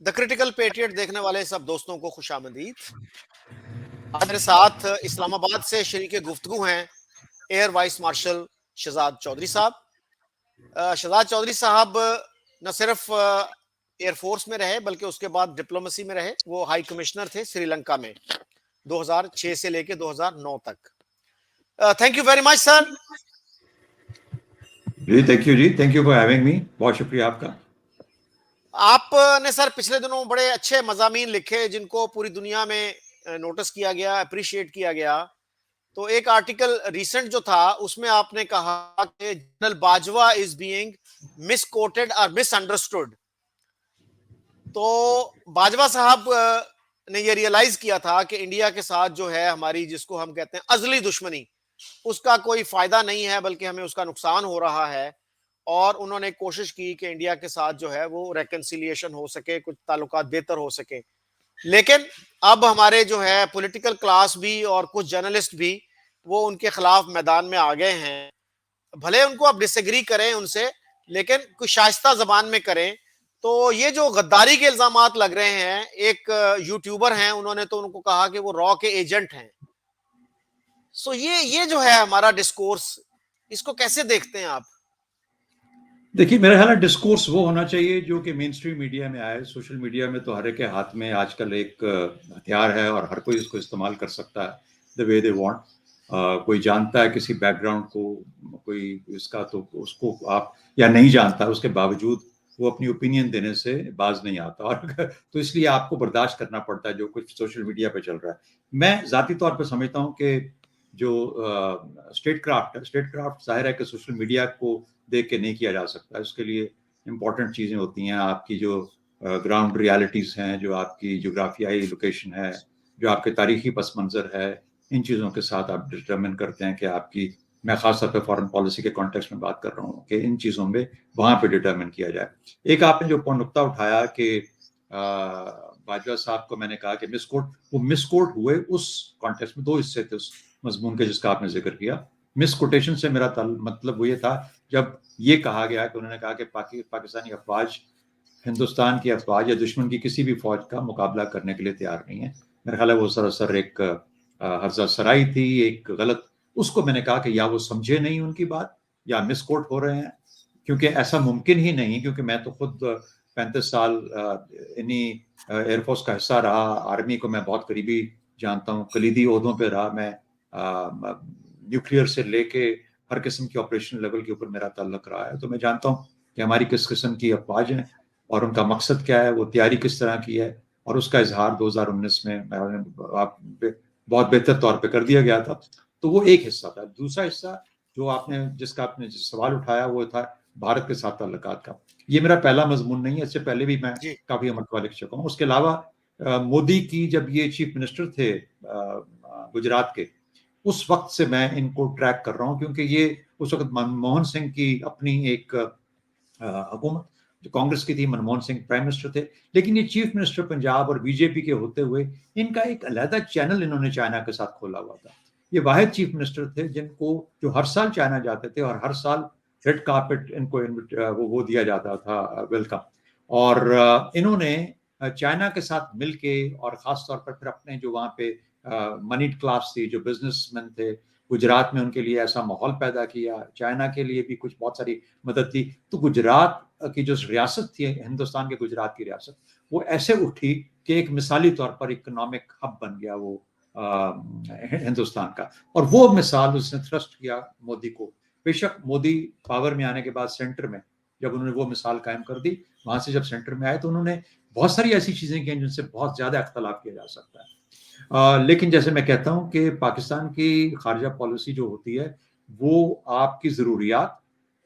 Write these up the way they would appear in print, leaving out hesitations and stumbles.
The critical patriot देखने वाले सब दोस्तों को खुशामदीद। आज मेरे साथ इस्लामाबाद से शरीके गुफ्तगू हैं air vice marshal Shahzad Chaudhry साहब। शहजाद चौधरी साहब न सिर्फ एयरफोर्स में रहे बल्कि उसके बाद डिप्लोमेसी में रहे। वो हाई कमिश्नर थे श्रीलंका में 2006 से लेके 2009 तक। Thank you very much sir. जी, thank you for having me. बहुत शुक्रिया आपका। आपने सर पिछले दिनों बड़े अच्छे मजामीन लिखे जिनको पूरी दुनिया में नोटिस किया गया, अप्रिशिएट किया गया। तो एक आर्टिकल रीसेंट जो था उसमें आपने कहा कि general Bajwa is being misquoted और मिसअंडरस्टूड। तो बाजवा साहब ने ये रियलाइज किया था कि इंडिया के साथ जो है हमारी, जिसको हम कहते हैं अजली दुश्मनी, उसका कोई फायदा नहीं है बल्कि हमें उसका नुकसान हो रहा है। और उन्होंने कोशिश की कि इंडिया के साथ जो है वो रेकंसिलिएशन हो सके, कुछ ताल्लुकात बेहतर हो सके। लेकिन अब हमारे जो है पॉलिटिकल क्लास भी और कुछ जर्नलिस्ट भी वो उनके खिलाफ मैदान में आ गए हैं। भले उनको आप डिसएग्री करें उनसे, लेकिन कुछ शाइस्ता जबान में करें। तो ये जो गद्दारी के इल्जामात लग रहे हैं, एक यूट्यूबर हैं, उन्होंने तो उनको कहा कि वो रॉ के एजेंट हैं। सो ये जो है हमारा डिस्कोर्स, इसको कैसे देखते हैं आप? देखिए, मेरा ख्याल है डिस्कोर्स वो होना चाहिए जो कि मेन स्ट्रीम मीडिया में आए। सोशल मीडिया में तो हर एक के हाथ में आजकल एक हथियार है और हर कोई इसको इस्तेमाल कर सकता है द वे दे वांट। कोई जानता है किसी बैकग्राउंड को, कोई इसका, तो उसको आप या नहीं जानता, उसके बावजूद वो अपनी ओपिनियन देने से बाज नहीं आता। और तो इसलिए आपको बर्दाश्त करना पड़ता है जो कुछ सोशल मीडिया पे चल रहा है। मैं जाती तौर पर समझता हूँ कि जो स्टेट क्राफ्ट जाहिर है कि सोशल मीडिया को देख के नहीं किया जा सकता। उसके लिए इम्पोर्टेंट चीज़ें होती हैं, आपकी जो ग्राउंड रियलिटीज़ हैं, जो आपकी जोग्राफियाई लोकेशन है, जो आपके तारीखी पस मंज़र है, इन चीज़ों के साथ आप डिटरमिन करते हैं कि आपकी, मैं ख़ास तौर पे फॉरेन पॉलिसी के कॉन्टेक्स्ट में बात कर रहा हूँ, कि इन चीज़ों में वहाँ पे डिटरमिन किया जाए। एक आपने जो नुक्ता उठाया कि बाजवा साहब को मैंने कहा कि वो मिसकोट हुए, उस कॉन्टेक्स्ट में दो हिस्से थे उस मजमून के जिसका आपने जिक्र किया। मिसकोटेशन से मेरा मतलब वो ये था जब ये कहा गया कि उन्होंने कहा कि पाकिस्तानी अफवाज हिंदुस्तान की अफवाज या दुश्मन की किसी भी फौज का मुकाबला करने के लिए तैयार नहीं है। मेरा ख्याल है वो सरासर एक हर्जा सराई थी, एक गलत। उसको मैंने कहा कि या वो समझे नहीं उनकी बात या मिसकोट हो रहे हैं, क्योंकि ऐसा मुमकिन ही नहीं। क्योंकि मैं तो खुद 35 साल इन्हीं एयरफोर्स का हिस्सा रहा, आर्मी को मैं बहुत करीबी जानता हूँ, कलीदी ओहदों पे रहा मैं, न्यूक्लियर से लेके हर किस्म के ऑपरेशन लेवल के ऊपर मेरा ताल्लुक रहा है। तो मैं जानता हूँ कि हमारी किस किस्म की अफवाज हैं और उनका मकसद क्या है, वो तैयारी किस तरह की है, और उसका इजहार 2019 में बहुत बेहतर तौर पे कर दिया गया था। तो वो एक हिस्सा था। दूसरा हिस्सा जो आपने सवाल उठाया वो था भारत के साथ ताल्लुकात का। ये मेरा पहला मजमून नहीं है, इससे पहले भी मैं काफी मरतबा लिख चुका हूँ। उसके अलावा मोदी की जब ये चीफ मिनिस्टर थे गुजरात के, उस वक्त से मैं इनको ट्रैक कर रहा हूँ, क्योंकि ये उस वक्त मनमोहन सिंह की अपनी एक हुकूमत जो कांग्रेस की थी, मनमोहन सिंह प्राइम मिनिस्टर थे, लेकिन ये चीफ मिनिस्टर पंजाब और बीजेपी के होते हुए इनका एक अलहदा चैनल इन्होंने चाइना के साथ खोला हुआ था। ये वाहिद चीफ मिनिस्टर थे जिनको, जो हर साल चाइना जाते थे और हर साल रेड कार्पेट इनको वो दिया जाता था, वेलकम। और इन्होंने चाइना के साथ मिलके और खास तौर पर फिर अपने जो वहाँ पे मनी क्लास थी, जो बिजनेसमैन थे गुजरात में, उनके लिए ऐसा माहौल पैदा किया। चाइना के लिए भी कुछ बहुत सारी मदद थी। तो गुजरात की जो रियासत थी, हिंदुस्तान के गुजरात की रियासत, वो ऐसे उठी कि एक मिसाली तौर पर इकोनॉमिक हब बन गया वो हिंदुस्तान का। और वो मिसाल उसने थ्रस्ट किया मोदी को। बेशक मोदी पावर में आने के बाद सेंटर में जब उन्होंने वो मिसाल कायम कर दी, वहां से जब सेंटर में आए तो उन्होंने बहुत सारी ऐसी चीजें की जिनसे बहुत ज्यादा अख्तलाफ किया जा सकता है। लेकिन जैसे मैं कहता हूं कि पाकिस्तान की खारजा पॉलिसी जो होती है वो आपकी ज़रूरियात,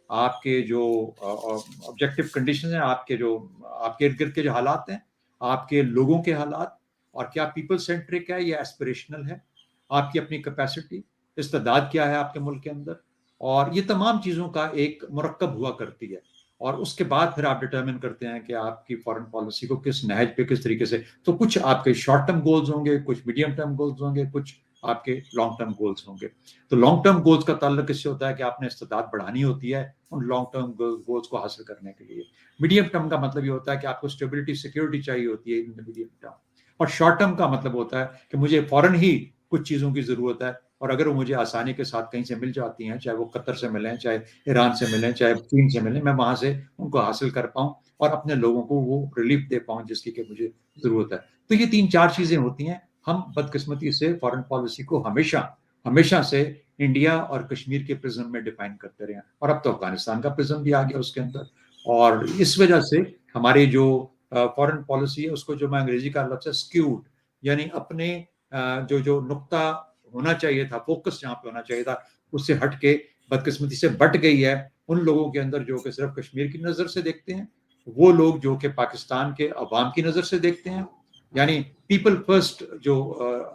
आपके जो ऑब्जेक्टिव कंडीशन है, आपके जो आपके इर्द गिर्द के जो हालात हैं, आपके लोगों के हालात, और क्या पीपल सेंट्रिक है या एस्पिरेशनल है, आपकी अपनी कैपेसिटी, इस्तेदाद क्या है आपके मुल्क के अंदर, और ये तमाम चीज़ों का एक मुरक्कब हुआ करती है। और उसके बाद फिर आप डिटरमिन करते हैं कि आपकी फॉरेन पॉलिसी को किस नहज पे, किस तरीके से। तो कुछ आपके शॉर्ट टर्म गोल्स होंगे, कुछ मीडियम टर्म गोल्स होंगे, कुछ आपके लॉन्ग टर्म गोल्स होंगे। तो लॉन्ग टर्म गोल्स का ताल्लुक इससे होता है कि आपने इस्तेदाद बढ़ानी होती है उन लॉन्ग टर्म गोल्स को हासिल करने के लिए। मीडियम टर्म का मतलब ये होता है कि आपको स्टेबिलिटी सिक्योरिटी चाहिए होती है इन द मीडियम टर्म। और शॉर्ट टर्म का मतलब होता है कि मुझे फौरन ही कुछ चीज़ों की ज़रूरत है, और अगर वो मुझे आसानी के साथ कहीं से मिल जाती हैं, चाहे वो कतर से मिलें, चाहे ईरान से मिलें, चाहे चीन से मिलें, मैं वहाँ से उनको हासिल कर पाऊँ और अपने लोगों को वो रिलीफ दे पाऊँ जिसकी कि मुझे ज़रूरत है। तो ये 3-4 चीज़ें होती हैं। हम बदकिस्मती से फॉरेन पॉलिसी को हमेशा से इंडिया और कश्मीर के प्रिज्म में डिफाइन करते रहे हैं, और अब तो अफगानिस्तान का प्रिज्म भी आ गया उसके अंदर। और इस वजह से हमारी जो फॉरेन पॉलिसी है उसको, जो मैं अंग्रेजी का लफ्ज़ है स्क्यूड, यानी अपने जो नुक्ता होना चाहिए था, फोकस जहाँ पे होना चाहिए था, उससे हट के बदकिस्मती से बट गई है उन लोगों के अंदर जो कि सिर्फ कश्मीर की नज़र से देखते हैं, वो लोग जो कि पाकिस्तान के अवाम की नज़र से देखते हैं, यानी पीपल फर्स्ट जो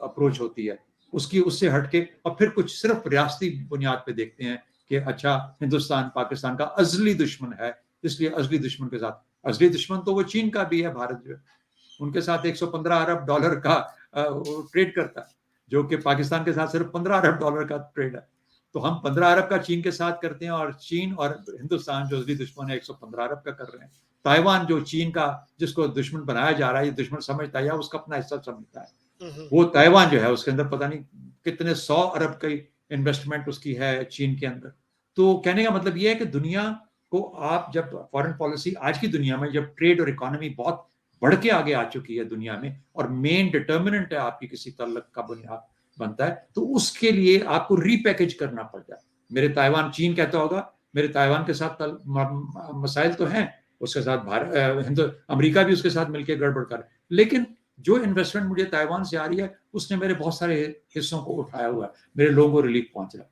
अप्रोच होती है उसकी, उससे हटके, और फिर कुछ सिर्फ रियासती बुनियाद पे देखते हैं कि अच्छा हिंदुस्तान पाकिस्तान का अजली दुश्मन है, इसलिए अजली दुश्मन के साथ, अजली दुश्मन तो वो चीन का भी है, भारत जो है उनके साथ 115 अरब डॉलर का ट्रेड करता है, जो कि पाकिस्तान के साथ सिर्फ 15 अरब डॉलर का ट्रेड है। तो हम 15 अरब का चीन के साथ करते हैं, और चीन और हिंदुस्तान जो असली दुश्मन है 115 अरब का कर रहे हैं। ताइवान जो चीन का, जिसको दुश्मन बनाया जा रहा है, ये दुश्मन समझता है या उसका अपना हिस्सा समझता है, वो ताइवान जो है उसके अंदर पता नहीं कितने 100 अरब की इन्वेस्टमेंट उसकी है चीन के अंदर। तो कहने का मतलब ये है कि दुनिया को आप जब फॉरेन पॉलिसी, आज की दुनिया में जब ट्रेड और इकोनॉमी बहुत बढ़ के आगे आ चुकी है दुनिया में, और मेन डिटर्मिनेंट है आपकी किसी ताल्लुक का बुनियाद बनता है, तो उसके लिए आपको रीपैकेज करना पड़ता है। मेरे ताइवान, चीन कहता होगा मेरे ताइवान के साथ मसाइल तो हैं, उसके साथ भारत, अमेरिका भी उसके साथ मिलकर गड़बड़ कर, लेकिन जो इन्वेस्टमेंट मुझे ताइवान से आ रही है उसने मेरे बहुत सारे हिस्सों को उठाया हुआ है, मेरे लोगों को रिलीफ पहुंच रहा है।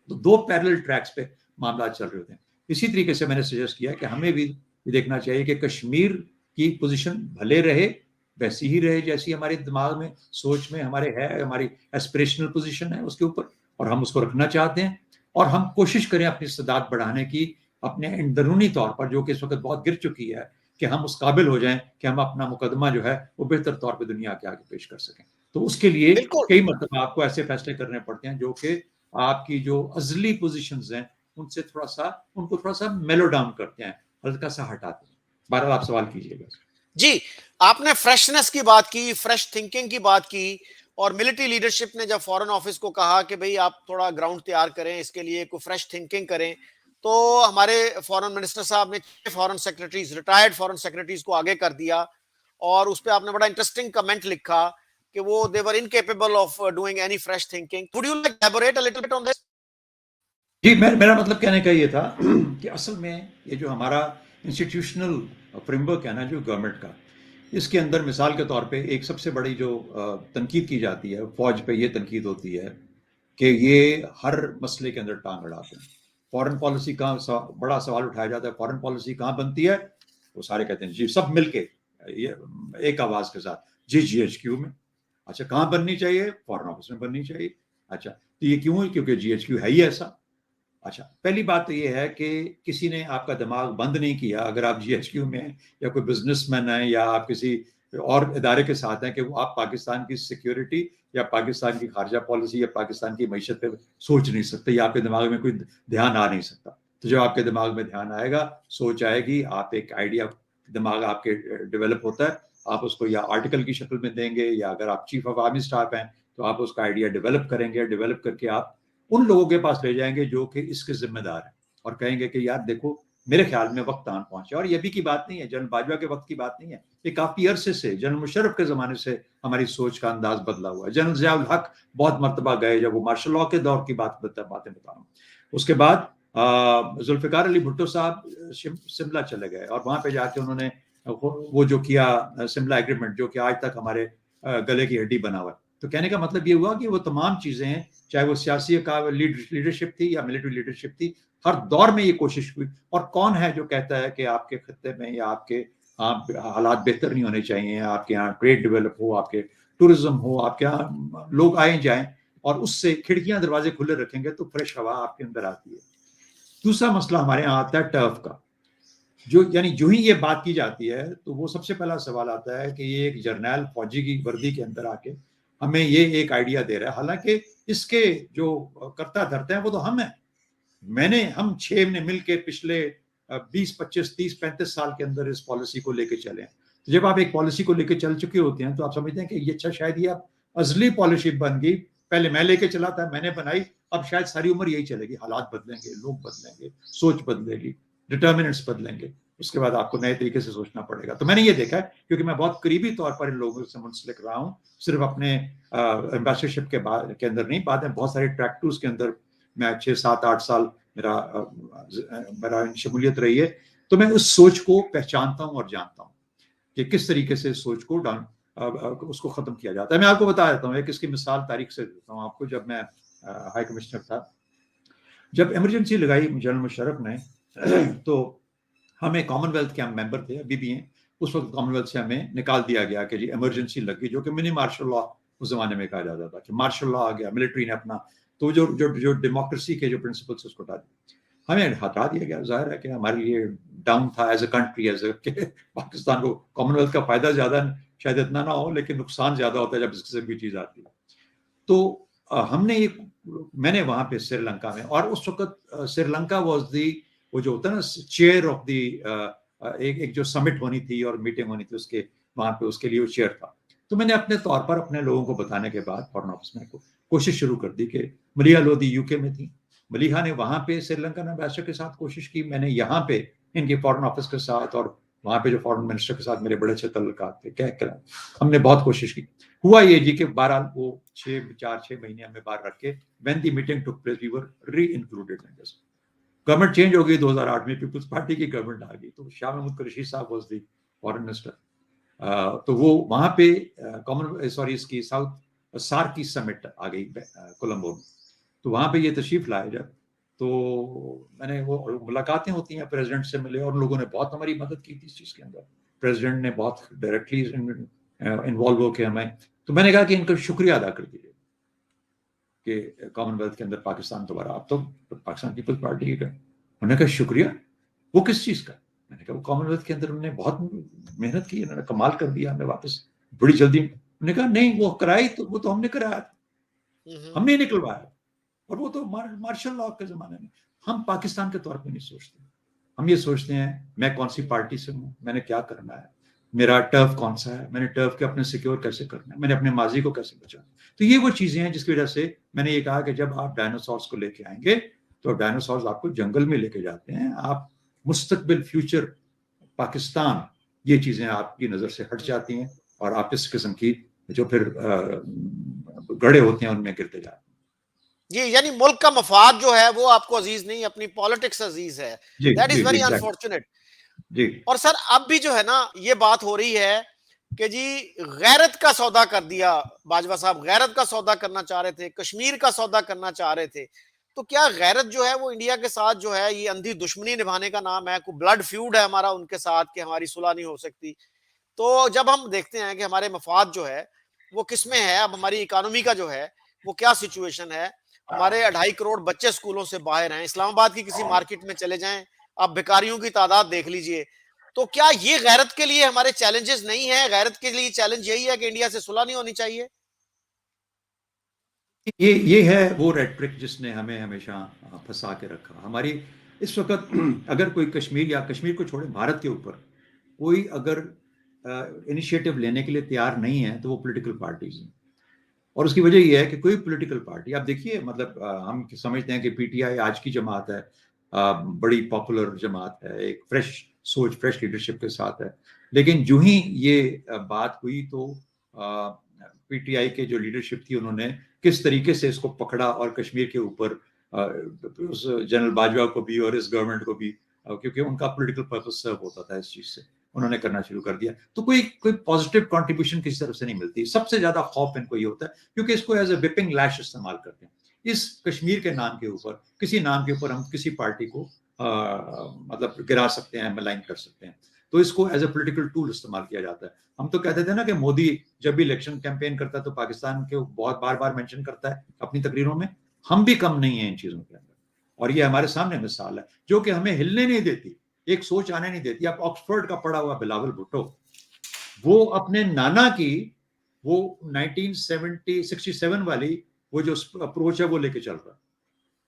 तो दो पैरेलल ट्रैक्स पे मामला चल रहे होते हैं। इसी तरीके से मैंने सजेस्ट किया कि हमें भी देखना चाहिए कि कश्मीर की पोजीशन भले रहे, वैसी ही रहे जैसी हमारे दिमाग में, सोच में हमारे है, हमारी एस्पिरेशनल पोजीशन है उसके ऊपर, और हम उसको रखना चाहते हैं। और हम कोशिश करें अपनी इस्तेदाद बढ़ाने की, अपने अंदरूनी तौर पर, जो कि इस वक्त बहुत गिर चुकी है, कि हम उस काबिल हो जाएं कि हम अपना मुकदमा जो है वो बेहतर तौर पर दुनिया के आगे पेश कर सकें। तो उसके लिए बिल्कुल। कई मतलब आपको ऐसे फैसले करने पड़ते हैं जो कि आपकी जो अजली पोजीशंस हैं उनसे उनको थोड़ा सा मेलो डाउन करते हैं, हल्का सा हटाते हैं। बहरहाल आप सवाल कीजिएगा। जी, आपने फ्रेशनेस की बात की, फ्रेश थिंकिंग की बात की, और मिलिट्री लीडरशिप ने जब फॉरेन ऑफिस को कहा कि भई आप थोड़ा ग्राउंड तैयार करें, इसके लिए कोई फ्रेश थिंकिंग करें, तो हमारे फॉरेन मिनिस्टर साहब ने foreign secretaries, retired foreign secretaries को आगे कर दिया, और उस पे आपने बड़ा इंटरेस्टिंग कमेंट लिखा कि वो they were incapable of doing any fresh thinking. Would you like elaborate a little bit on this? जी, मेरा मतलब कहने का ये था कि असल में ये जो हमारा इंस्टीट्यूशनल फ्रेमवर्क है ना, जो गवर्नमेंट का, इसके अंदर मिसाल के तौर पे एक सबसे बड़ी जो तनकीद की जाती है, फौज पे ये तनकीद होती है कि ये हर मसले के अंदर टांग अड़ाते हैं। फॉरेन पॉलिसी का बड़ा सवाल उठाया जाता है, फॉरेन पॉलिसी कहाँ बनती है? वो सारे कहते हैं जी, सब मिलके ये एक आवाज के साथ, जी GHQ में। अच्छा, कहाँ बननी चाहिए? फॉरेन ऑफिस में बननी चाहिए। अच्छा, तो ये क्यों है? क्योंकि GHQ है ही ऐसा। अच्छा, पहली बात तो ये है कि किसी ने आपका दिमाग बंद नहीं किया। अगर आप GHQ में हैं, या कोई बिजनेसमैन है, या आप किसी और इदारे के साथ हैं, कि वो आप पाकिस्तान की सिक्योरिटी या पाकिस्तान की खारजा पॉलिसी या पाकिस्तान की मईशत पे सोच नहीं सकते, या आपके दिमाग में कोई ध्यान आ नहीं सकता। तो जब आपके दिमाग में ध्यान आएगा, सोच आएगी, आप एक आइडिया, दिमाग आपके डेवलप होता है, आप उसको या आर्टिकल की शक्ल में देंगे, या अगर आप चीफ ऑफ आर्मी स्टाफ हैं तो आप उसका आइडिया डेवलप करेंगे, डेवलप करके आप उन लोगों के पास ले जाएंगे जो कि इसके जिम्मेदार हैं, और कहेंगे कि यार देखो, मेरे ख्याल में वक्त आन पहुंचे। और ये भी की बात नहीं है, जनरल बाजवा के वक्त की बात नहीं है, ये काफी अरसे से, जनरल मुशर्रफ के जमाने से हमारी सोच का अंदाज बदला हुआ है। जनरल जियाउल हक बहुत मरतबा गए, जब वो मार्शल लॉ के दौर की बातें बता रहा हूँ। उसके बाद जुल्फिकार अली भुट्टो साहब शिमला चले गए, और वहां पे जाके उन्होंने वो जो किया शिमला एग्रीमेंट, जो कि आज तक हमारे गले की हड्डी बना हुआ है। तो कहने का मतलब ये हुआ कि वो तमाम चीजें हैं, चाहे वो सियासी का लीडरशिप थी या मिलिट्री लीडरशिप थी, हर दौर में ये कोशिश हुई। और कौन है जो कहता है कि आपके खत्ते में या आपके हालात बेहतर नहीं होने चाहिए, आपके यहाँ ट्रेड डेवलप हो, आपके टूरिज्म हो, आपके यहाँ लोग आए जाएं, और उससे खिड़कियां दरवाजे खुले रखेंगे तो फ्रेश हवा आपके अंदर आती है। दूसरा मसला हमारे यहाँ आता है टर्फ का, जो यानी जो ही ये बात की जाती है तो वो सबसे पहला सवाल आता है कि ये एक जर्नैल फौजी की वर्दी के अंदर आके हमें ये एक आइडिया दे रहा है, हालांकि इसके जो कर्ता धर्ता है वो तो हम हैं। हम 6 ने मिलकर पिछले 20, 25, 30, 35 साल के अंदर इस पॉलिसी को लेकर चले। तो जब आप एक पॉलिसी को लेकर चल चुके होते हैं तो आप समझते हैं कि ये अच्छा, शायद ये आप अजली पॉलिसी बन गई, पहले मैं लेके चला था, मैंने बनाई, अब शायद सारी उम्र यही चलेगी। हालात बदलेंगे, लोग बदलेंगे, सोच बदलेगी, डिटर्मिनेंट्स बदलेंगे, उसके बाद आपको नए तरीके से सोचना पड़ेगा। तो मैंने ये देखा है, क्योंकि मैं बहुत करीबी तौर पर इन लोगों से मुंसलिक रहा हूँ, सिर्फ अपने एम्बेसडरशिप के अंदर नहीं, बाद में बहुत सारे ट्रैक टूर्स के अंदर मैं 6, 7, 8 साल मेरा शमूलियत रही है। तो मैं उस सोच को पहचानता हूँ और जानता हूँ कि किस तरीके से सोच को उसको खत्म किया जाता है। मैं आपको बता देता हूँ, एक इसकी मिसाल तारीख से देता हूँ आपको। जब मैं हाई कमिश्नर था, जब इमरजेंसी लगाई जनरल मुशर्रफ ने, तो हमें कॉमनवेल्थ के हम मेंबर थे, अभी भी हैं, उस वक्त कॉमनवेल्थ से हमें निकाल दिया गया कि जी इमरजेंसी लग गई, जो कि मिनी मार्शल लॉ उस जमाने में कहा जाता था कि मार्शल लॉ आ गया, मिलिट्री ने अपना, तो जो जो जो डेमोक्रेसी के जो प्रिंसिपल्स उसको हटा दिया, हमें हटा दिया गया। जाहिर है कि हमारे लिए डाउन था as a country, as a Pakistan को कॉमनवेल्थ का फायदा ज्यादा शायद इतना ना हो, लेकिन नुकसान ज्यादा होता है जब इस किस्म की चीज आती है। तो हमने एक, मैंने वहां पे श्रीलंका में, और उस वक्त श्रीलंका वाज दी, वो जो होता है ना चेयर ऑफ दी, एक जो समिट होनी थी और मीटिंग होनी थी, उसके वहां पे उसके लिए वो चेयर था। तो मैंने अपने तौर पर अपने लोगों को बताने के बाद फॉरेन ऑफिस में कोशिश शुरू कर दी कि मलिहा लोधी यूके में थी, मलिहा ने वहां पे श्रीलंकन एम्बेसडर के साथ कोशिश की, मैंने यहाँ पे इनके फॉरेन ऑफिस के साथ और वहां पे जो फॉरेन मिनिस्टर के साथ मेरे बड़े अच्छे तल्लुकात थे, क्या करा, हमने बहुत कोशिश की। हुआ ये जी कि 12 वो 6 महीने हमें बाहर रख के, when the meeting took place we were re included in this. Government change हो गई 2008 में, पीपल्स पार्टी की गवर्नमेंट आ गई, तो शाह महमूद कुरैशी साहब वाज द फॉरेन मिनिस्टर। तो वो वहां पे कॉमन सॉरी इसकी साउथ सार्क की समिट आ गई कोलंबो में, तो वहां पे ये तशरीफ लाए जब, तो मैंने वो मुलाकातें होती हैं, प्रेसिडेंट से मिले और लोगों ने बहुत हमारी मदद की थी इस चीज के अंदर, प्रेसिडेंट ने बहुत डायरेक्टली इन्वॉल्व होकर हमें, तो मैंने कहा कि इनका शुक्रिया अदा कर दीजिए कि कॉमनवेल्थ के अंदर पाकिस्तान दोबारा, आप तो पाकिस्तान पीपल्स पार्टी का। उन्होंने कहा शुक्रिया, वो किस चीज का? मैंने कहा वो कॉमनवेल्थ के अंदर उन्होंने बहुत मेहनत की, उन्होंने कमाल कर दिया, हमें वापस बड़ी जल्दी। उन्होंने कहा नहीं, वो कराई तो वो तो हमने कराया था, हमने निकलवाया, और वो तो मार्शल लॉ के जमाने में। हम पाकिस्तान के तौर पर नहीं सोचते, हम ये सोचते हैं मैं कौन सी पार्टी से हूँ, मैंने क्या करना है, मेरा टर्फ कौन सा है, मैंने टर्फ के अपने सिक्योर कैसे करना है, मैंने अपने माजी को कैसे बचाना। तो ये वो चीजें हैं जिसकी वजह से मैंने ये कहा कि जब आप डायनासोर्स को लेके आएंगे तो डायनासोर्स आपको जंगल में लेके जाते हैं, आप मुस्तकबिल फ्यूचर पाकिस्तान, ये चीजें आपकी नजर से हट जाती हैं और आप इस किस्म की जो फिर गड़े होते हैं उनमें गिरते जाते हैं। जी, यानी मुल्क का मफाद जो है वो आपको अजीज नहीं, अपनी पॉलिटिक्स अजीज है। जी दैट जी इज जी वेरी एग्जैक्टली अनफॉर्चुनेट। जी और सर अब भी जो है ना ये बात हो रही है कि जी गैरत का सौदा कर दिया, बाजवा साहब गैरत का सौदा करना चाह रहे थे, कश्मीर का सौदा करना चाह रहे थे। तो क्या गैरत जो है वो इंडिया के साथ जो है ये अंधी दुश्मनी निभाने का नाम है? कोई ब्लड फ्यूड है हमारा उनके साथ कि हमारी सुलह नहीं हो सकती? तो जब हम देखते हैं कि हमारे मफाद जो है वो किसमें है, अब हमारी इकोनॉमी का जो है वो क्या सिचुएशन है, हमारे 2.5 करोड़ बच्चे स्कूलों से बाहर हैं, इस्लामाबाद की किसी मार्केट में चले जाएं, आप भिखारियों की तादाद देख लीजिए। तो क्या ये गैरत के लिए हमारे चैलेंजेस नहीं है? गैरत के लिए चैलेंज यही है कि इंडिया से सुलह नहीं होनी चाहिए? ये है वो रेड ट्रिक जिसने हमें हमेशा फंसा के रखा। हमारी इस वक्त अगर कोई कश्मीर, या कश्मीर को छोड़े भारत के ऊपर कोई अगर इनिशिएटिव लेने के लिए तैयार नहीं है तो वो पॉलिटिकल पार्टीज हैं। और उसकी वजह यह है कि कोई पॉलिटिकल पार्टी, आप देखिए, मतलब हम समझते हैं कि पीटीआई आज की जमात है, बड़ी पॉपुलर जमात है, एक फ्रेश सोच, फ्रेश लीडरशिप के साथ है, लेकिन जो ही ये बात हुई तो पीटीआई के जो लीडरशिप थी उन्होंने किस तरीके से इसको पकड़ा और कश्मीर के ऊपर उस जनरल बाजवा को भी और इस गवर्नमेंट को भी, क्योंकि उनका पॉलिटिकल पर्पस सर्व होता था इस चीज से, उन्होंने करना शुरू कर दिया। तो कोई कोई पॉजिटिव कंट्रीब्यूशन किसी तरफ से नहीं मिलती। सबसे ज्यादा खौफ इनको ये होता है क्योंकि इसको एज ए विपिंग लैश इस्तेमाल करते हैं। इस कश्मीर के नाम के ऊपर, किसी नाम के ऊपर हम किसी पार्टी को मतलब गिरा सकते हैं, मलाइन कर सकते हैं, तो इसको एज ए पोलिटिकल टूल इस्तेमाल किया जाता है। हम तो कहते थे ना कि मोदी जब भी इलेक्शन कैंपेन करता है तो पाकिस्तान के बहुत बार बार मेंशन करता है अपनी तकरीरों में। हम भी कम नहीं है इन चीजों के अंदर, और ये हमारे सामने मिसाल है जो कि हमें हिलने नहीं देती, एक सोच आने नहीं देती। आप ऑक्सफोर्ड का पढ़ा हुआ बिलावल भुट्टो, वो अपने नाना की वो 67 वाली वो जो अप्रोच है वो लेके चल रहा है।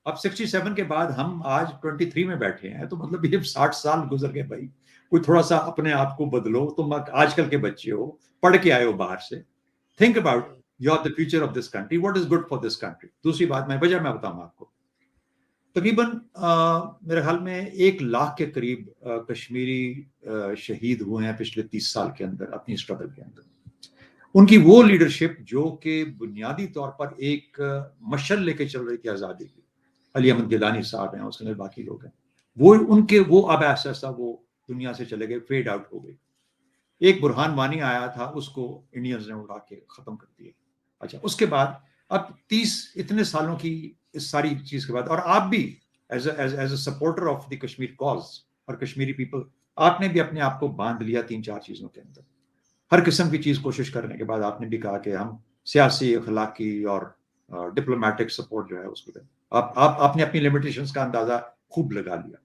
अब 67 के बाद हम आज 23 में बैठे हैं, तो मतलब ये 60 साल गुजर गए भाई। कोई थोड़ा सा अपने आप को बदलो। तुम आजकल के बच्चे हो, पढ़ के आए हो बाहर से, think about you are the future of this country, what is good for this country. दूसरी बात मैं बताऊंगा आपको, तकरीबन मेरे ख्याल में 1 लाख के करीब कश्मीरी शहीद हुए हैं पिछले 30 साल के अंदर अपनी स्ट्रगल के अंदर। उनकी वो लीडरशिप जो कि बुनियादी तौर पर एक मशल लेके चल रही थी आजादी की, अली अहमद गिलानी साहब हैं, उसके अंदर बाकी लोग हैं, वो अब ऐसा ऐसा वो दुनिया से चले गए, फेड आउट हो गए। एक बुरहान वानी आया था, उसको इंडियंस ने उड़ा के खत्म कर दिया। अच्छा, उसके बाद अब 30 इतने सालों की इस सारी चीज के बाद, और आप भी as a supporter of the Kashmir cause और कश्मीरी पीपल, आपने भी अपने आप को बांध लिया 3-4 चीजों के अंदर। हर किस्म की चीज कोशिश करने के बाद आपने भी कहा कि हम सियासी, अखलाकी और डिप्लोमेटिक सपोर्ट जो है उसको दें। आपने अपनी लिमिटेशंस का अंदाजा खूब लगा लिया।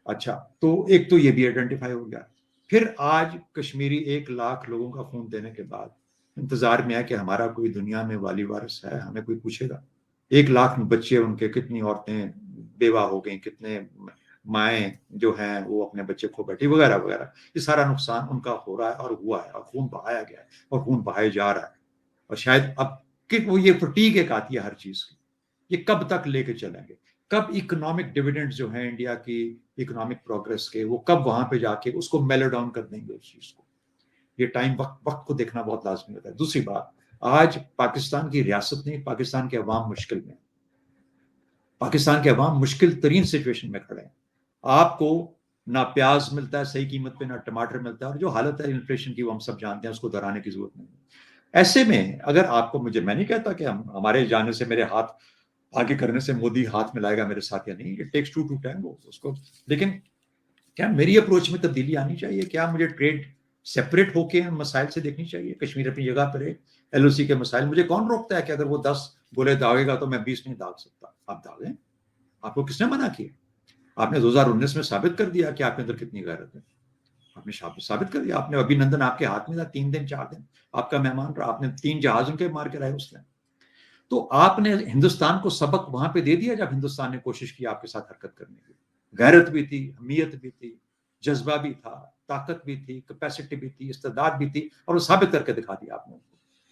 अच्छा, तो एक तो ये भी आइडेंटिफाई हो गया। फिर आज कश्मीरी 1 लाख लोगों का खून देने के बाद इंतजार में है कि हमारा कोई दुनिया में वाली वारिस है, हमें कोई पूछेगा। 1 लाख बच्चे, उनके कितनी औरतें बेवा हो गई, कितने माएँ जो हैं वो अपने बच्चे खो बैठी, वगैरह वगैरह। ये सारा नुकसान उनका हो रहा है और हुआ है, और खून बहाया गया है और खून बहाया जा रहा है। और शायद अब कि वो ये फटीग एक आती है हर चीज की, ये कब तक लेके चलेंगे, कब इकोनॉमिक डिविडेंड्स जो है इंडिया की इकोनॉमिक प्रोग्रेस के, वो कब वहां पे जाके उसको मेलो डाउन कर देंगे उस चीज को। ये टाइम वक्त को देखना बहुत लाजमी होता है। दूसरी बात, आज पाकिस्तान की रियासत नहीं, पाकिस्तान के अवाम मुश्किल में, पाकिस्तान के अवाम मुश्किल तरीन सिचुएशन में खड़े हैं। आपको ना प्याज मिलता है सही कीमत पे, ना टमाटर मिलता है, और जो हालत है इन्फ्लेशन की वो हम सब जानते हैं, उसको दोहराने की जरूरत नहीं। ऐसे में अगर आपको, मैं नहीं कहता कि हम हमारे जाने से, मेरे हाथ आगे करने से मोदी हाथ मिलाएगा मेरे साथ या नहीं, इट टेक्स टू टैंगो उसको। लेकिन क्या मेरी अप्रोच में तब्दीली आनी चाहिए? क्या मुझे ट्रेड सेपरेट होके मसाइल से देखनी चाहिए? कश्मीर अपनी जगह पर है, एलओसी के मसाइल, मुझे कौन रोकता है कि अगर वो 10 गोले दागेगा तो मैं 20 नहीं दाग सकता? आप दागें, आपको किसने मना किया? आपने 2019 में साबित कर दिया कि आपके अंदर कितनी गैरत है। आपने साबित कर दिया। आपने अभिनंदन आपके हाथ में था, 3 दिन 4 दिन आपका मेहमान रहा, आपने 3 जहाज उनके मार के रहे उसने। तो आपने हिंदुस्तान को सबक वहां पे दे दिया जब हिंदुस्तान ने कोशिश की आपके साथ हरकत करने की। गैरत भी थी, हमीयत भी थी, जज्बा भी था, ताकत भी थी, कैपेसिटी भी थी, इस्तेदाद भी थी, और वो साबित करके दिखा दिया आपने।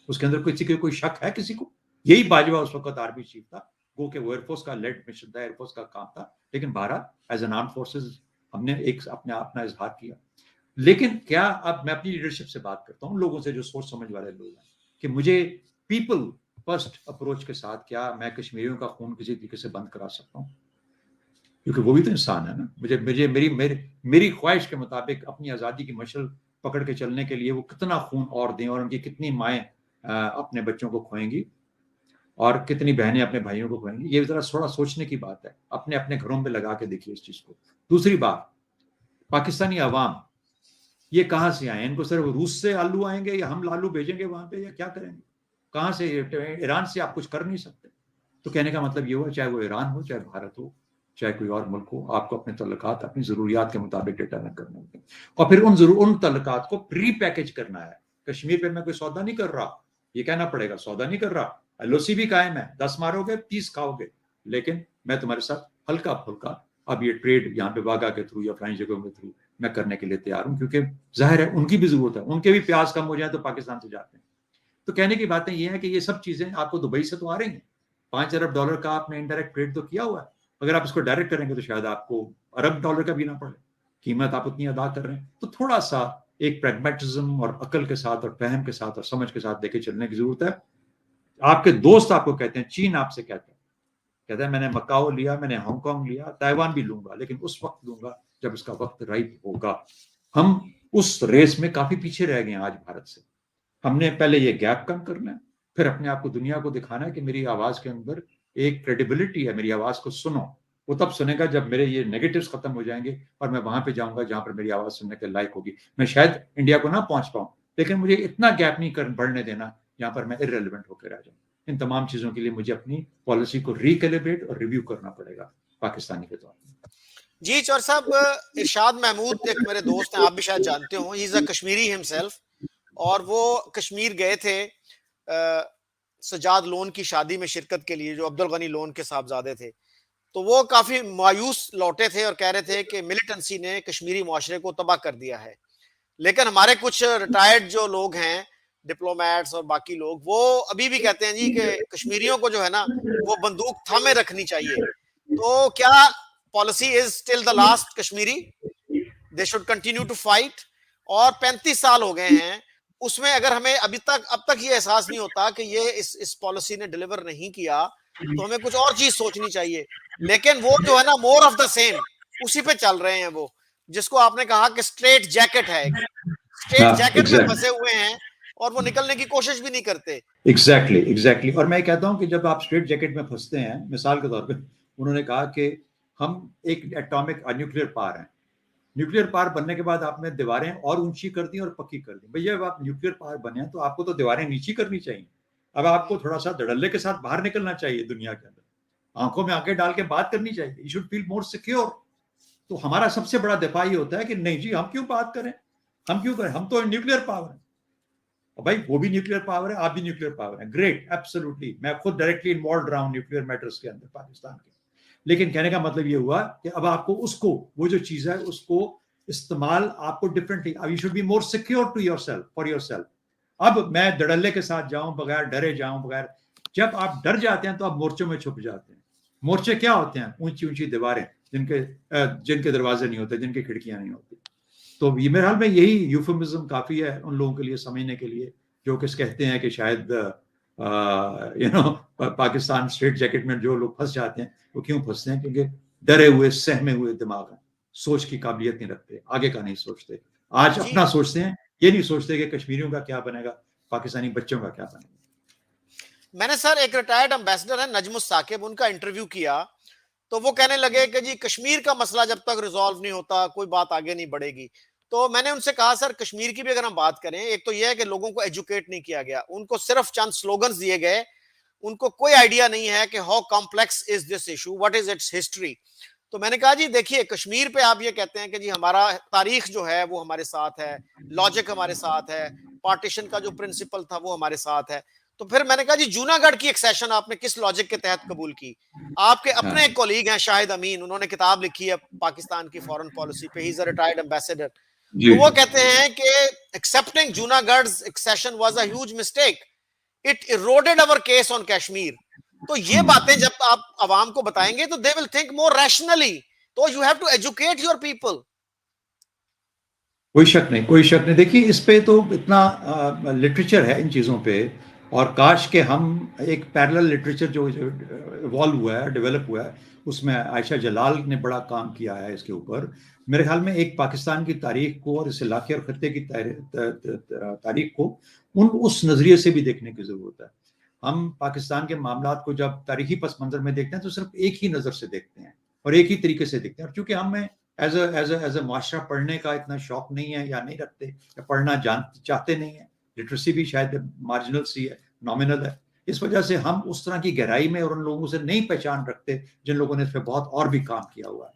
उसके अंदर किसी कोई शक है किसी को? यही बाजवा उस वक्त आर्मी चीफ था, वो के वो एयरफोर्स का लेड मिशन था, एयरफोर्स का काम था, लेकिन Bharat as an arm forces हमने एक अपना इजहार किया। लेकिन क्या, अब मैं अपनी लीडरशिप से बात करता हूँ, लोगों से जो सोच समझ वाले लोग हैं, कि मुझे पीपल फर्स्ट अप्रोच के साथ क्या मैं कश्मीरियों का खून किसी तरीके से बंद करा सकता हूँ? क्योंकि वो भी तो इंसान है ना। मुझे मुझे मेरी मेरी मेरी ख्वाहिश के मुताबिक अपनी आज़ादी की मशल पकड़ के चलने के लिए वो कितना खून और दें, और उनकी कितनी माएँ अपने बच्चों को खोएंगी, और कितनी बहनें अपने भाइयों को खोएंगी। ये जरा थोड़ा सोचने की बात है, अपने अपने घरों में लगा के देखिए इस चीज को। दूसरी बात, पाकिस्तानी अवाम ये कहाँ से आए? इनको सिर्फ रूस से आलू आएंगे, या हम लालू भेजेंगे वहां पे, या क्या करेंगे? कहाँ से? ईरान से आप कुछ कर नहीं सकते। तो कहने का मतलब ये हुआ, चाहे वो ईरान हो, चाहे भारत हो, चाहे कोई और मुल्क हो, आपको अपने तल्लुकात अपनी जरूरियात के मुताबिक डिटरमाइन करने होंगे, और फिर उन तल्लुकात को प्री पैकेज करना है। कश्मीर पे मैं कोई सौदा नहीं कर रहा, ये कहना पड़ेगा, सौदा नहीं कर रहा। एलओसी भी कायम है, 10 मारोगे 30 खाओगे, लेकिन मैं तुम्हारे साथ हल्का फुल्का अब ये ट्रेड यहाँ पे वागा के थ्रू या फ्रांस जगहों के थ्रू मैं करने के लिए तैयार हूँ, क्योंकि जाहिर है उनकी भी जरूरत है, उनके भी प्याज कम हो जाए तो पाकिस्तान से जाते हैं। तो कहने की बातें ये है कि ये सब चीजें आपको दुबई से तो आ रही हैं। $5 अरब का आपने इनडायरेक्ट ट्रेड तो किया हुआ है, अगर आप इसको डायरेक्ट करेंगे तो शायद आपको $1 अरब का भी ना पड़े, कीमत आप उतनी अदा कर रहे हैं। तो थोड़ा सा एक प्रैग्मेटिज्म और अकल के साथ और फहम के साथ और समझ के साथ लेके चलने की जरूरत है। आपके दोस्त आपको कहते हैं, चीन आपसे कहता है मैंने मकाओ लिया, मैंने हांगकांग लिया, ताइवान भी लूंगा, लेकिन उस वक्त लूंगा जब इसका वक्त राइट होगा। हम उस रेस में काफी पीछे रह गए हैं आज भारत से। हमने पहले ये गैप कम करना है, फिर अपने आप को दुनिया को दिखाना है कि मेरी आवाज के अंदर एक क्रेडिबिलिटी है, मेरी आवाज को सुनो। वो तब सुनेगा जब मेरे ये नेगेटिव्स खत्म हो जाएंगे और मैं वहां पे जाऊंगा जहां पर मेरी आवाज सुनने के लायक होगी। मैं शायद इंडिया को ना पहुंच पाऊं, लेकिन मुझे इतना गैप नहीं बढ़ने देना जहां पर मैं इररिलेवेंट होकर रह जाऊं। इन तमाम चीजों के लिए मुझे अपनी पॉलिसी को रिकैलिब्रेट और रिव्यू करना पड़ेगा पाकिस्तानी के तौर पर। जी चौर साहब, इरशाद महमूद एक मेरे दोस्त हैं, आप भी शायद जानते हो, ही इज अ कश्मीरी हिमसेल्फ। और वो कश्मीर गए थे सजाद लोन की शादी में शिरकत के लिए, जो अब्दुल गनी लोन के साहबजादे थे। तो वो काफी मायूस लौटे थे और कह रहे थे कि मिलिटेंसी ने कश्मीरी मुआशरे को तबाह कर दिया है। लेकिन हमारे कुछ रिटायर्ड जो लोग हैं, डिप्लोमेट्स और बाकी लोग, वो अभी भी कहते हैं जी कि कश्मीरियों को जो है ना, वो बंदूक थामे रखनी चाहिए। तो क्या policy is still the last Kashmiri, they should continue to fight? और 35 साल हो गए हैं उसमें, अगर हमें अभी तक अब तक ये एहसास नहीं होता कि ये इस पॉलिसी ने डिलीवर नहीं किया, तो हमें कुछ और चीज सोचनी चाहिए। लेकिन वो जो है ना, मोर ऑफ द सेम, उसी पे चल रहे हैं वो, जिसको आपने कहा कि स्ट्रेट जैकेट है, स्ट्रेट हाँ, जैकेट में फंसे हुए हैं और वो निकलने की कोशिश भी नहीं करते। एग्जैक्टली। और मैं कहता हूं कि जब आप स्ट्रेट जैकेट में फंसते हैं, मिसाल के तौर पे उन्होंने कहा कि हम एक एटॉमिक न्यूक्लियर पावर हैं, न्यूक्लियर पावर बनने के बाद आपने दीवारें और ऊंची कर दी और पक्की कर दी। भैया, जब आप न्यूक्लियर पावर बने हैं तो आपको तो दीवारें नीची करनी चाहिए। अब आपको थोड़ा सा धड़ल्ले के साथ बाहर निकलना चाहिए दुनिया के अंदर, आंखों में आंखें डाल के बात करनी चाहिए। You should feel more secure. तो हमारा सबसे बड़ा दफा ये होता है कि नहीं जी, हम क्यों बात करें, हम क्यों करें, हम तो न्यूक्लियर पावर है। और भाई, वो भी न्यूक्लियर पावर है, आप भी न्यूक्लियर पावर है, ग्रेट, एब्सोल्युटली। मैं खुद डायरेक्टली इन्वॉल्व रहा हूं न्यूक्लियर मैटर्स के अंदर पाकिस्तान के। लेकिन कहने का मतलब ये हुआ कि अब आपको उसको, वो जो चीज है उसको इस्तेमाल आपको डिफरेंटली, अब you should be more secure to yourself, for yourself. अब मैं धड़ल्ले के साथ जाऊं, बगैर डरे जाऊं, बगैर, जब आप डर जाते हैं तो आप मोर्चों में छुप जाते हैं। मोर्चे क्या होते हैं? ऊंची ऊंची दीवारें, जिनके दरवाजे नहीं होते, जिनकी खिड़कियां नहीं होती। तो ये मेरे हाल में यही यूफेमिज्म काफी है उन लोगों के लिए समझने के लिए जो किस कहते हैं कि शायद पाकिस्तान स्ट्रेट जैकेट में जो लोग फंस जाते हैं, वो क्यों फंसते हैं? क्योंकि डरे हुए, सहमे हुए दिमाग है, सोच की काबिलियत नहीं रखते, आगे का नहीं सोचते। आज जी, अपना सोचते हैं, ये नहीं सोचते कि कश्मीरियों का क्या बनेगा, पाकिस्तानी बच्चों का क्या बनेगा। मैंने सर एक रिटायर्ड एम्बेसडर है नजमुस साकिब, उनका इंटरव्यू किया, तो वो कहने लगे कि जी कश्मीर का मसला जब तक रिजॉल्व नहीं होता कोई बात आगे नहीं बढ़ेगी। तो मैंने उनसे कहा सर, कश्मीर की भी अगर हम बात करें, एक तो यह है कि लोगों को एजुकेट नहीं किया गया, उनको सिर्फ चंद स्लोगन्स दिए गए, उनको कोई आइडिया नहीं है कि how complex is this issue, what is it's history. तो मैंने कहा जी देखिए, कश्मीर पे आप ये कहते हैं कि जी हमारा तारीख जो है वो हमारे साथ है, लॉजिक हमारे साथ है, पार्टीशन का जो प्रिंसिपल था वो हमारे साथ है। तो फिर मैंने कहा जी, जूनागढ़ की एक्सेशन आपने किस लॉजिक के तहत कबूल की? आपके अपने एक हाँ कोलीग हैं शाहिद अमीन, उन्होंने किताब लिखी है पाकिस्तान की फॉरेन पॉलिसी पे, he is a retired ambassador. जी तो वो जी। कहते हैं कि accepting Junagadh accession was a huge mistake, it eroded our case on Kashmir. तो ये बातें जब आप आवाम को बताएंगे तो they will think more rationally. तो you have to educate your people. कोई शक नहीं, कोई शक नहीं। देखिए, इस पे तो इतना लिटरेचर है इन चीज़ों पे, और काश के हम एक पैरेलल लिटरेचर जो इवॉल्व हुआ है, डेवलप हुआ है, उसमें आयशा जलाल ने बड़ा काम किया है इसके ऊपर। मेरे ख्याल में एक पाकिस्तान की तारीख को और इस इलाके और खत्ते की तारीख को उस नज़रिए से भी देखने की ज़रूरत है। हम पाकिस्तान के मामलात को जब तारीखी पस मंज़र में देखते हैं तो सिर्फ एक ही नज़र से देखते हैं और एक ही तरीके से देखते हैं। और चूंकि हमें एज अ माशरा पढ़ने का इतना शौक नहीं है, या नहीं रखते, या पढ़ना चाहते नहीं है, लिटरेसी भी शायद मार्जिनल सी है, नॉमिनल है, इस वजह से हम उस तरह की गहराई में और उन लोगों से नहीं पहचान रखते जिन लोगों ने इस पर बहुत और भी काम किया हुआ है।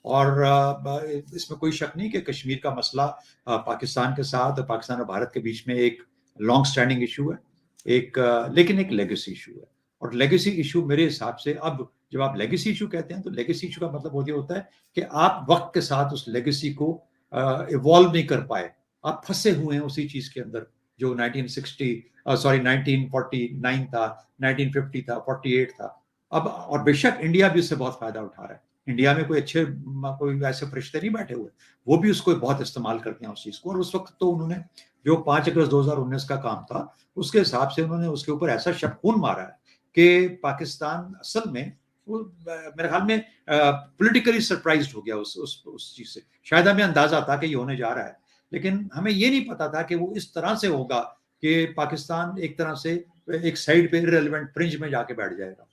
और इसमें कोई शक नहीं कि कश्मीर का मसला पाकिस्तान के साथ और पाकिस्तान और भारत के बीच में एक लॉन्ग स्टैंडिंग इशू है, लेकिन एक लेगेसी इशू है। और लेगेसी इशू मेरे हिसाब से, अब जब आप लेगेसी इशू कहते हैं तो लेगेसी इशू का मतलब ये होता है कि आप वक्त के साथ उस लेगेसी को इवॉल्व नहीं कर पाए, आप फंसे हुए हैं उसी चीज के अंदर जो 1949 था, 1950 था, 48 था। अब और बेशक इंडिया भी उससे बहुत फायदा उठा रहा है। इंडिया में कोई ऐसे फरिश्ते नहीं बैठे हुए, वो भी उसको बहुत इस्तेमाल करते हैं उस चीज को। और उस वक्त तो उन्होंने जो 5 अगस्त 2019 का काम था, उसके हिसाब से उन्होंने उसके ऊपर ऐसा शबखून मारा है कि पाकिस्तान असल में मेरे ख्याल में पॉलिटिकली सरप्राइज्ड हो गया उस चीज से। शायद हमें अंदाजा था कि ये होने जा रहा है, लेकिन हमें ये नहीं पता था कि वो इस तरह से होगा कि पाकिस्तान एक तरह से एक साइड पे इररिलेवेंट फ्रिंज में जाके बैठ जाएगा।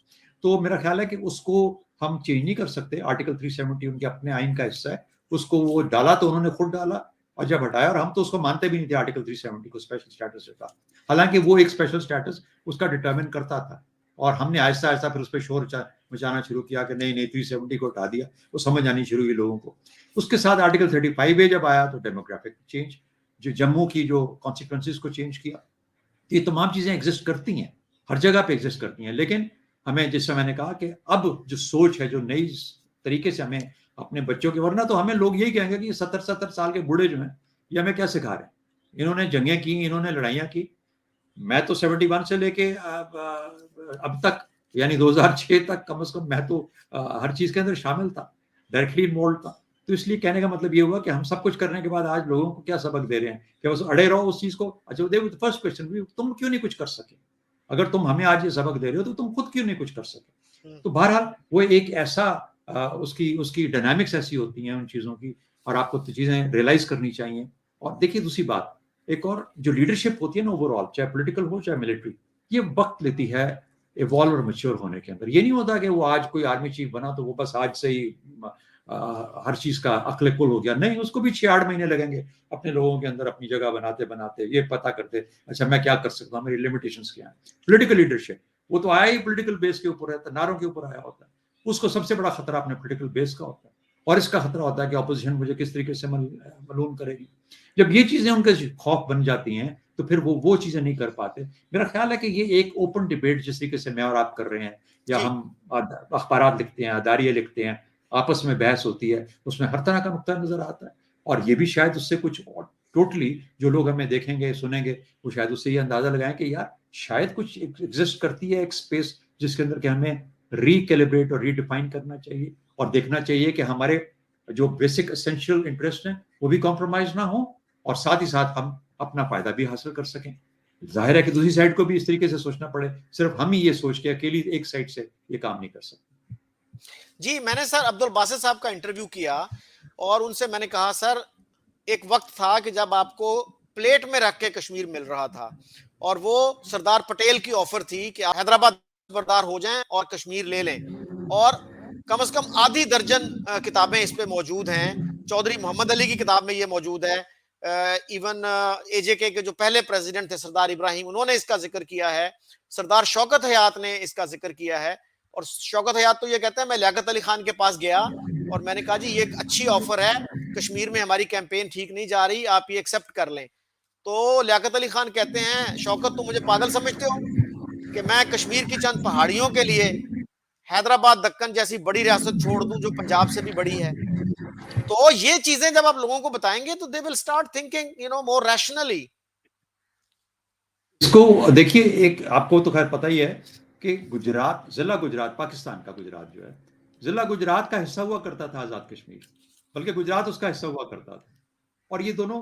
तो मेरा ख्याल है कि उसको हम चेंज नहीं कर सकते। आर्टिकल 370 उनके अपने आइन का हिस्सा है, उसको वो डाला तो उन्होंने खुद डाला, और जब हटाया, और हम तो उसको मानते भी नहीं थे आर्टिकल 370 को स्पेशल स्टेटस देता, हालांकि वो एक स्पेशल स्टेटस उसका डिटरमिन करता था। और हमने आहिस्ता आहिस्ता फिर उस पर शोर मचाना शुरू किया कि नहीं नहीं 370 को हटा दिया, वो समझ आनी शुरू हुई लोगों को। उसके साथ आर्टिकल 35A जब आया तो डेमोग्राफिक चेंज, जो जम्मू की जो कॉन्सिक्वेंसेस को चेंज किया। ये तमाम चीजें एग्जिस्ट करती हैं, हर जगह पे एग्जिस्ट करती हैं, लेकिन हमें, जैसे मैंने कहा कि अब जो सोच है, जो नई तरीके से हमें अपने बच्चों के, वरना तो हमें लोग यही कहेंगे कि 70-70 साल के बूढ़े जो हैं ये हमें क्या सिखा रहे हैं, इन्होंने जंगें की, इन्होंने लड़ाइयाँ की। मैं तो 71 से लेके अब तक, यानी 2006 तक कम से कम मैं तो हर चीज के अंदर शामिल था, डायरेक्टली इन्वॉल्व था। तो इसलिए कहने का मतलब ये हुआ कि हम सब कुछ करने के बाद आज लोगों को क्या सबक दे रहे हैं कि बस अड़े रहो उस चीज को। अच्छा, फर्स्ट क्वेश्चन, तुम क्यों नहीं कुछ कर सके? अगर तुम हमें आज ये सबक दे रहे हो तो तुम खुद क्यों नहीं कुछ कर सके? तो बहरहाल वो एक ऐसा उसकी उसकी डायनामिक्स ऐसी होती हैं उन चीजों की, और आपको तो चीजें रियलाइज करनी चाहिए। और देखिए दूसरी बात, एक और जो लीडरशिप होती है ना ओवरऑल, चाहे पॉलिटिकल हो चाहे मिलिट्री, ये वक्त लेती है इवॉल्व और मैच्योर होने के अंदर। ये नहीं होता कि वो आज कोई आर्मी चीफ बना तो वो बस आज से ही हर चीज का अक्ल कुल हो गया। नहीं, उसको भी 6-8 महीने लगेंगे अपने लोगों के अंदर अपनी जगह बनाते बनाते, ये पता करते, अच्छा मैं क्या कर सकता हूँ, मेरी लिमिटेशंस क्या है। पॉलिटिकल लीडरशिप वो तो आया ही पॉलिटिकल बेस के ऊपर है, नारों के ऊपर आया होता है। उसको सबसे बड़ा खतरा अपने पॉलिटिकल बेस का होता है, और इसका खतरा होता है कि ऑपोजिशन मुझे किस तरीके से मलून करेगी। जब ये चीजें उनके खौफ बन जाती हैं तो फिर वो चीजें नहीं कर पाते। मेरा ख्याल है कि ये एक ओपन डिबेट जिस तरीके से मैं और आप कर रहे हैं, या हम अखबार लिखते हैं, अदारिये लिखते हैं, आपस में बहस होती है, उसमें हर तरह का नुक्ता नजर आता है। और ये भी शायद उससे कुछ टोटली जो लोग हमें देखेंगे सुनेंगे वो शायद उससे ये अंदाजा लगाएं कि यार शायद कुछ एग्जिस्ट करती है एक स्पेस जिसके अंदर कि हमें रिकैलिब्रेट और रीडिफाइन करना चाहिए, और देखना चाहिए कि हमारे जो बेसिक एसेंशियल इंटरेस्ट हैं वो भी कॉम्प्रोमाइज ना हो, और साथ ही साथ हम अपना फायदा भी हासिल कर सकें। जाहिर है कि दूसरी साइड को भी इस तरीके से सोचना पड़े, सिर्फ हम ही ये सोच के अकेली एक साइड से ये काम नहीं कर सकते। जी, मैंने सर अब्दुल बासित साहब का इंटरव्यू किया और उनसे मैंने कहा, सर एक वक्त था कि जब आपको प्लेट में रख के कश्मीर मिल रहा था, और वो सरदार पटेल की ऑफर थी कि आप हैदराबाद बरदार हो जाएं और कश्मीर ले लें। और कम से कम आधी दर्जन किताबें इस पे मौजूद हैं। चौधरी मोहम्मद अली की किताब में ये मौजूद है। इवन एजेके के जो पहले प्रेसिडेंट थे सरदार इब्राहिम, उन्होंने इसका जिक्र किया है। सरदार शौकत हयात ने इसका जिक्र किया है। और शौकत हयात तो ये कहते हैं, मैं लियाकत अली खान के पास गया और मैंने कहा जी ये एक अच्छी ऑफर है, कश्मीर में हमारी कैंपेन ठीक नहीं जा रही, आप ये एक्सेप्ट कर लें। तो लियाकत अली खान कहते हैं, शौकत तुम मुझे पागल समझते हो कि मैं कश्मीर की चंद पहाड़ियों के लिए हैदराबाद दक्कन जैसी बड़ी रियासत छोड़ दूं जो पंजाब से भी बड़ी है? तो ये चीजें जब आप लोगों को बताएंगे तो they will start thinking more rationally. इसको देखिए, एक आपको तो खैर पता ही है कि गुजरात, जिला गुजरात, पाकिस्तान का गुजरात जो है, जिला गुजरात का हिस्सा हुआ करता था आजाद कश्मीर, बल्कि गुजरात उसका हिस्सा हुआ करता था। और ये दोनों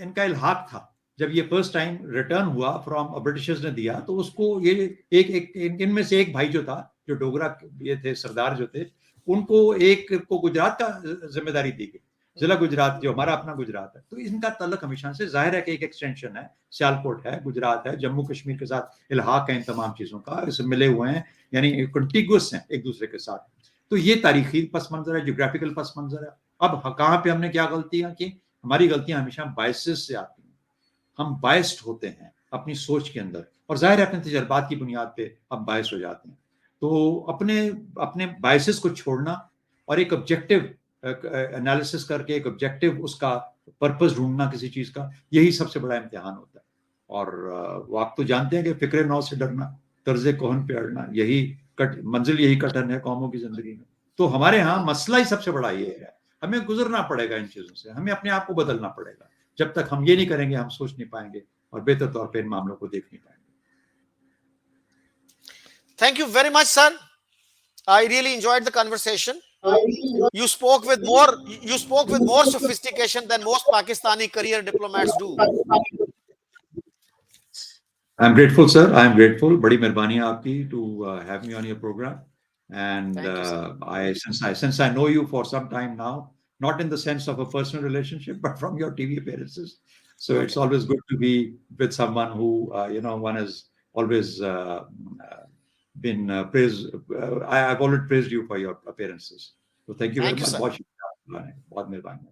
इनका इल्हाक था। जब ये फर्स्ट टाइम रिटर्न हुआ फ्रॉम ब्रिटिशर्स ने दिया तो उसको ये एक एक इनमें से एक भाई जो था, जो डोगरा ये थे सरदार जो थे, उनको एक को गुजरात का जिम्मेदारी दी गई, जिला गुजरात जो हमारा अपना गुजरात है। तो इनका तल्लक हमेशा से जाहिर है कि एक एक्सटेंशन है, सियालकोट है, गुजरात है, जम्मू कश्मीर के साथ इल्हाक है इन तमाम चीजों का, इससे मिले हुए हैं, यानी कंटिगुअस हैं एक दूसरे के साथ। तो ये तारीखी पस मंजर है, ज्योग्राफिकल पस मंजर है। अब कहाँ पे हमने क्या गलतियां की? हमारी गलतियां हमेशा बायसेस से आती हैं, हम बायस्ड होते हैं अपनी सोच के अंदर, और जाहिर है अपने तजर्बात की बुनियाद पे हम बायस हो जाते हैं। तो अपने अपने बायसेस को छोड़ना और एक ऑब्जेक्टिव एनालिसिस करके एक ऑब्जेक्टिव उसका पर्पस ढूंढना किसी चीज का, यही सबसे बड़ा इम्तिहान होता है। और वो आप तो जानते हैं कि फिक्रे नौ से डरना, तर्ज कोहन पे अड़ना, यही मंजिल यही कठिन है कौमों की जिंदगी में। तो हमारे यहाँ मसला ही सबसे बड़ा ये है, हमें गुजरना पड़ेगा इन चीजों से, हमें अपने आप को बदलना पड़ेगा। जब तक हम ये नहीं करेंगे हम सोच नहीं पाएंगे और बेहतर तौर पे इन मामलों को देख नहीं पाएंगे। Thank you very much sir, I really enjoyed the conversation. You spoke with more sophistication than most Pakistani career diplomats do. I'm grateful, sir. I'm grateful. बड़ी मेहरबानी आपकी to have me on your program. And since I know you for some time now, not in the sense of a personal relationship, but from your TV appearances. So it's always good to be with someone who, one has always been praised. I've always praised you for your appearances. So thank you very much. बहुत मेहरबानी।